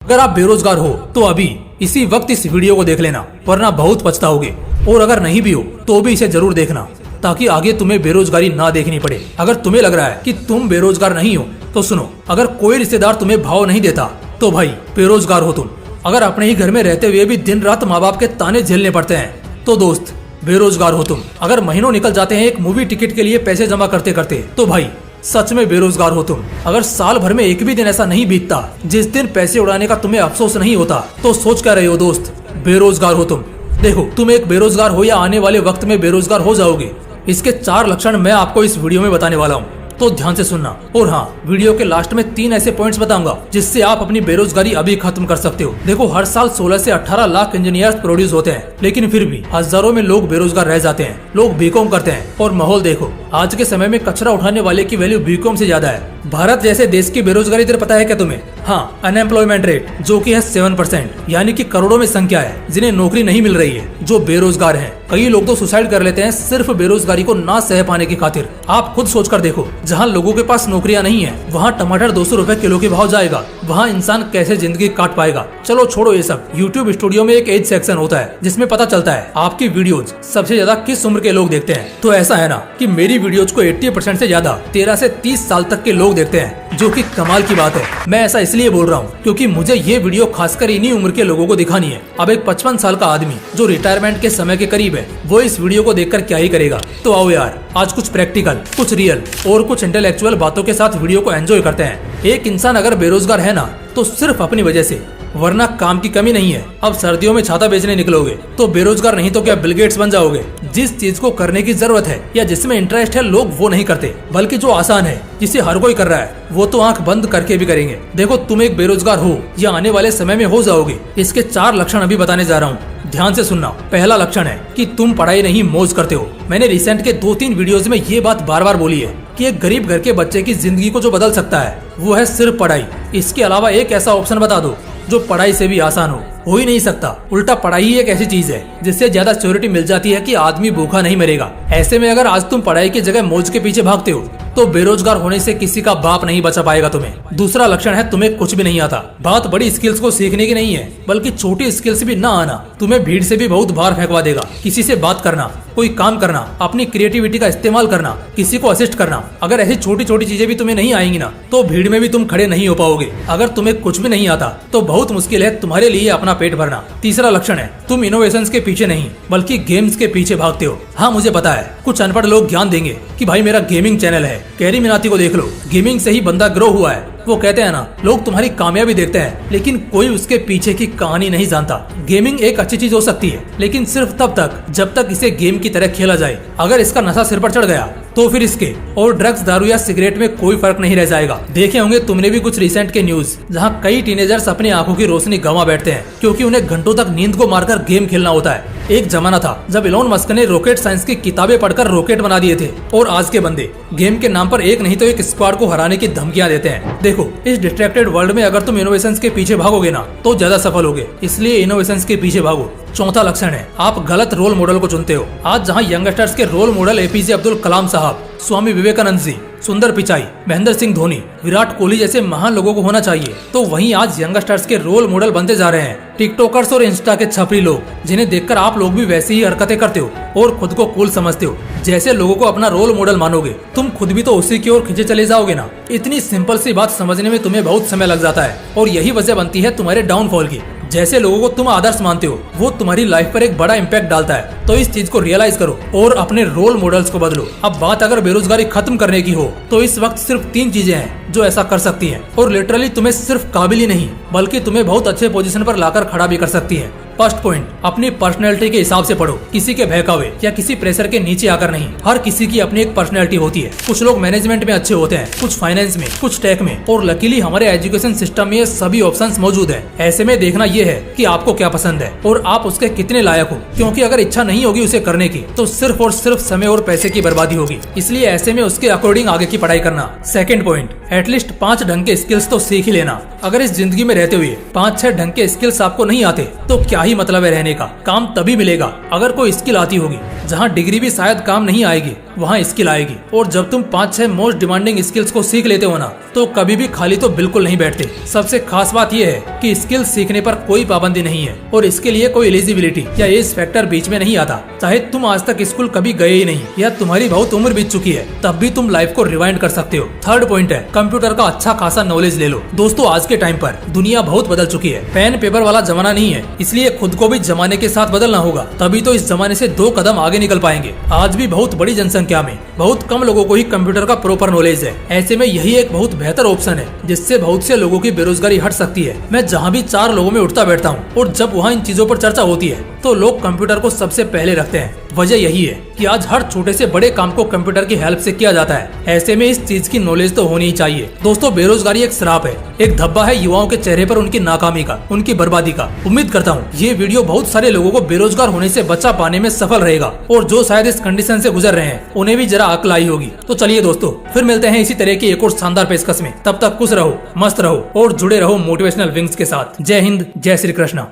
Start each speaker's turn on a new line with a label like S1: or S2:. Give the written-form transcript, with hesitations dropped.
S1: अगर आप बेरोजगार हो तो अभी इसी वक्त इस वीडियो को देख लेना, वरना बहुत पछताओगे। और अगर नहीं भी हो तो भी इसे जरूर देखना, ताकि आगे तुम्हें बेरोजगारी ना देखनी पड़े। अगर तुम्हें लग रहा है कि तुम बेरोजगार नहीं हो तो सुनो, अगर कोई रिश्तेदार तुम्हें भाव नहीं देता तो भाई बेरोजगार हो तुम। अगर अपने ही घर में रहते हुए भी दिन रात माँ बाप के ताने झेलने पड़ते हैं तो दोस्त बेरोजगार हो तुम। अगर महीनों निकल जाते हैं एक मूवी टिकट के लिए पैसे जमा करते करते तो भाई सच में बेरोजगार हो तुम। अगर साल भर में एक भी दिन ऐसा नहीं बीतता जिस दिन पैसे उड़ाने का तुम्हें अफसोस नहीं होता तो सोच कर रहे हो दोस्त, बेरोजगार हो तुम। देखो, तुम एक बेरोजगार हो या आने वाले वक्त में बेरोजगार हो जाओगे, इसके 4 लक्षण मैं आपको इस वीडियो में बताने वाला हूँ, तो ध्यान से सुनना। और हाँ, वीडियो के लास्ट में 3 ऐसे पॉइंट्स बताऊंगा जिससे आप अपनी बेरोजगारी अभी खत्म कर सकते हो। देखो, हर साल 16 से 18 लाख इंजीनियर्स प्रोड्यूस होते हैं, लेकिन फिर भी हजारों में लोग बेरोजगार रह जाते हैं। लोग बीकॉम करते हैं और माहौल देखो, आज के समय में कचरा उठाने वाले की वैल्यू बीकॉम से ज्यादा है। भारत जैसे देश की बेरोजगारी दर पता है क्या तुम्हें? हाँ, अनएम्प्लॉयमेंट रेट जो कि है 7%, यानी कि करोड़ों में संख्या है जिन्हें नौकरी नहीं मिल रही है, जो बेरोजगार हैं। कई लोग तो सुसाइड कर लेते हैं सिर्फ बेरोजगारी को ना सह पाने की खातिर। आप खुद सोच कर देखो, जहाँ लोगों के पास नौकरियाँ नहीं है वहाँ टमाटर 200 रुपए किलो के भाव जाएगा, वहाँ इंसान कैसे जिंदगी काट पाएगा? चलो छोड़ो ये सब। यूट्यूब स्टूडियो में एक एज सेक्शन होता है जिसमें पता चलता है आपकी वीडियोज सबसे ज्यादा किस उम्र के लोग देखते हैं। तो ऐसा है ना कि मेरी वीडियोज को 80% से ज्यादा 13 से 30 साल तक के लोग देखते हैं, जो कि कमाल की बात है। मैं ऐसा इसलिए बोल रहा हूँ क्योंकि मुझे ये वीडियो खासकर इन्हीं उम्र के लोगों को दिखानी है। अब एक 55 साल का आदमी जो रिटायरमेंट के समय के करीब है, वो इस वीडियो को देखकर क्या ही करेगा। तो आओ यार, आज कुछ प्रैक्टिकल, कुछ रियल और कुछ इंटेलेक्चुअल बातों के साथ वीडियो को एंजॉय करते हैं। एक इंसान अगर बेरोजगार है ना तो सिर्फ अपनी वजह से, वरना काम की कमी नहीं है। अब सर्दियों में छाता बेचने निकलोगे तो बेरोजगार नहीं तो क्या बिल गेट्स बन जाओगे? जिस चीज को करने की जरूरत है या जिसमें इंटरेस्ट है, लोग वो नहीं करते, बल्कि जो आसान है, जिसे हर कोई कर रहा है, वो तो आंख बंद करके भी करेंगे। देखो, तुम एक बेरोजगार हो या आने वाले समय में हो जाओगे, इसके 4 लक्षण अभी बताने जा रहा हूँ। ध्यान से सुनना। पहला लक्षण है कि तुम पढ़ाई नहीं मौज करते हो। मैंने रिसेंट के 2-3 वीडियोस में ये बात बार बार बोली है कि एक गरीब घर के बच्चे की जिंदगी को जो बदल सकता है वो है सिर्फ पढ़ाई। इसके अलावा एक ऐसा ऑप्शन बता दो जो पढ़ाई से भी आसान हो ही नहीं सकता। उल्टा पढ़ाई ही एक ऐसी चीज है जिससे ज्यादा सिक्योरिटी मिल जाती है कि आदमी भूखा नहीं मरेगा। ऐसे में अगर आज तुम पढ़ाई की जगह मौज के पीछे भागते हो तो बेरोजगार होने से किसी का बाप नहीं बचा पाएगा तुम्हें। दूसरा लक्षण है तुम्हें कुछ भी नहीं आता। बात बड़ी स्किल्स को सीखने की नहीं है, बल्कि छोटी स्किल्स भी ना आना तुम्हें भीड़ से भी बहुत बाहर फेंकवा देगा। किसी से बात करना, कोई काम करना, अपनी क्रिएटिविटी का इस्तेमाल करना, किसी को असिस्ट करना, अगर ऐसी छोटी छोटी चीजें भी तुम्हें नहीं आएंगी ना तो भीड़ में भी तुम खड़े नहीं हो पाओगे। अगर तुम्हें कुछ भी नहीं आता तो बहुत मुश्किल है तुम्हारे लिए अपना पेट भरना। तीसरा लक्षण है तुम इनोवेशंस के पीछे नहीं बल्कि गेम्स के पीछे भागते हो। हाँ, मुझे पता है कुछ अनपढ़ लोग ज्ञान देंगे कि भाई मेरा गेमिंग चैनल है, कैरी मिनाती को देख लो, गेमिंग से ही बंदा ग्रो हुआ है। वो कहते हैं ना, लोग तुम्हारी कामयाबी देखते हैं लेकिन कोई उसके पीछे की कहानी नहीं जानता। गेमिंग एक अच्छी चीज हो सकती है, लेकिन सिर्फ तब तक जब तक इसे गेम की तरह खेला जाए। अगर इसका नशा सिर पर चढ़ गया तो फिर इसके और ड्रग्स, दारू या सिगरेट में कोई फर्क नहीं रह जाएगा। देखे होंगे तुमने भी कुछ रिसेंट के न्यूज जहाँ कई टीनेजर्स अपनी आंखों की रोशनी गंवा बैठते हैं क्योंकि उन्हें घंटों तक नींद को मारकर गेम खेलना होता है। एक जमाना था जब इलोन मस्क ने रॉकेट साइंस की किताबें पढ़कर रॉकेट बना दिए थे, और आज के बंदे गेम के नाम पर एक नहीं तो एक स्क्वाड को हराने की धमकियां देते हैं। देखो, इस डिस्ट्रैक्टेड वर्ल्ड में अगर तुम इनोवेशंस के पीछे भागोगे ना तो ज्यादा सफल होगे, इसलिए इनोवेशंस के पीछे भागो। चौथा लक्षण है आप गलत रोल मॉडल को चुनते हो। आज जहां यंगस्टर्स के role model APJ Abdul Kalam साहब, स्वामी विवेकानंद जी, सुंदर पिचाई, महेंद्र सिंह धोनी, विराट कोहली जैसे महान लोगों को होना चाहिए, तो वहीं आज यंगस्टर्स के रोल मॉडल बनते जा रहे हैं टिकटॉकर्स और इंस्टा के छपरी लोग, जिन्हें देखकर आप लोग भी वैसी ही हरकतें करते हो और खुद को कूल समझते हो। जैसे लोगों को अपना रोल मॉडल मानोगे तुम खुद भी तो उसी की ओर खींचे चले जाओगे ना। इतनी सिंपल सी बात समझने में तुम्हें बहुत समय लग जाता है और यही वजह बनती है तुम्हारे डाउनफॉल की। जैसे लोगों को तुम आदर्श मानते हो वो तुम्हारी लाइफ पर एक बड़ा इम्पैक्ट डालता है, तो इस चीज को रियलाइज करो और अपने रोल मॉडल्स को बदलो। अब बात अगर बेरोजगारी खत्म करने की हो तो इस वक्त सिर्फ 3 चीजें हैं जो ऐसा कर सकती हैं और लिटरली तुम्हें सिर्फ काबिल ही नहीं बल्कि तुम्हें बहुत अच्छे पोजीशन पर लाकर खड़ा भी कर सकती है। फर्स्ट पॉइंट, अपनी पर्सनैलिटी के हिसाब से पढ़ो, किसी के बहकावे या किसी प्रेशर के नीचे आकर नहीं। हर किसी की अपनी एक पर्सनैलिटी होती है। कुछ लोग मैनेजमेंट में अच्छे होते हैं, कुछ फाइनेंस में, कुछ टेक में, और लकीली हमारे एजुकेशन सिस्टम में ये सभी ऑप्शंस मौजूद है। ऐसे में देखना ये है कि आपको क्या पसंद है और आप उसके कितने लायक हो, क्योंकि अगर इच्छा नहीं होगी उसे करने की तो सिर्फ और सिर्फ समय और पैसे की बर्बादी होगी। इसलिए ऐसे में उसके अकॉर्डिंग आगे की पढ़ाई करना। सेकंड पॉइंट, एटलीस्ट 5 ढंग के स्किल्स तो सीख ही लेना। अगर इस जिंदगी में रहते हुए 5-6 ढंग के स्किल्स आपको नहीं आते तो क्या ही मतलब है रहने का। काम तभी मिलेगा अगर कोई स्किल आती होगी। जहाँ डिग्री भी शायद काम नहीं आएगी, वहाँ स्किल आएगी। और जब तुम 5-6 मोस्ट डिमांडिंग स्किल्स को सीख लेते हो ना, तो कभी भी खाली तो बिल्कुल नहीं बैठते। सबसे खास बात यह है कि स्किल सीखने पर कोई पाबंदी नहीं है और इसके लिए कोई एलिजिबिलिटी या एज फैक्टर बीच में नहीं आता। चाहे तुम आज तक स्कूल कभी गए ही नहीं या तुम्हारी बहुत उम्र बीत चुकी है, तब भी तुम लाइफ को रिवाइंड कर सकते हो। थर्ड पॉइंट है कंप्यूटर का अच्छा खासा नॉलेज ले लो। दोस्तों, आज के टाइम पर दुनिया बहुत बदल चुकी है। पेन पेपर वाला जमाना नहीं है, इसलिए खुद को भी जमाने के साथ बदलना होगा, तभी तो इस जमाने से 2 कदम आगे निकल पाएंगे। आज भी बहुत बड़ी जनसंख्या में बहुत कम लोगों को ही कंप्यूटर का प्रॉपर नॉलेज है। ऐसे में यही एक बहुत बेहतर ऑप्शन है जिससे बहुत से लोगों की बेरोजगारी हट सकती है। मैं जहाँ भी 4 लोगों में उठता बैठता हूँ और जब वहाँ इन चीजों पर चर्चा होती है तो लोग कंप्यूटर को सबसे पहले रखते हैं। वजह यही है कि आज हर छोटे से बड़े काम को कंप्यूटर की हेल्प से किया जाता है। ऐसे में इस चीज की नॉलेज तो होनी ही चाहिए। दोस्तों, बेरोजगारी एक श्राप है, एक धब्बा है युवाओं के चेहरे पर उनकी नाकामी का, उनकी बर्बादी का। उम्मीद करता हूँ ये वीडियो बहुत सारे लोगों को बेरोजगार होने से बचा पाने में सफल रहेगा और जो शायद इस कंडीशन से गुजर रहे हैं उन्हें भी जरा अक्ल आई होगी। तो चलिए दोस्तों, फिर मिलते हैं इसी तरह की एक और शानदार पेशकश में। तब तक खुश रहो, मस्त रहो और जुड़े रहो मोटिवेशनल विंग्स के साथ। जय हिंद, जय श्री कृष्णा।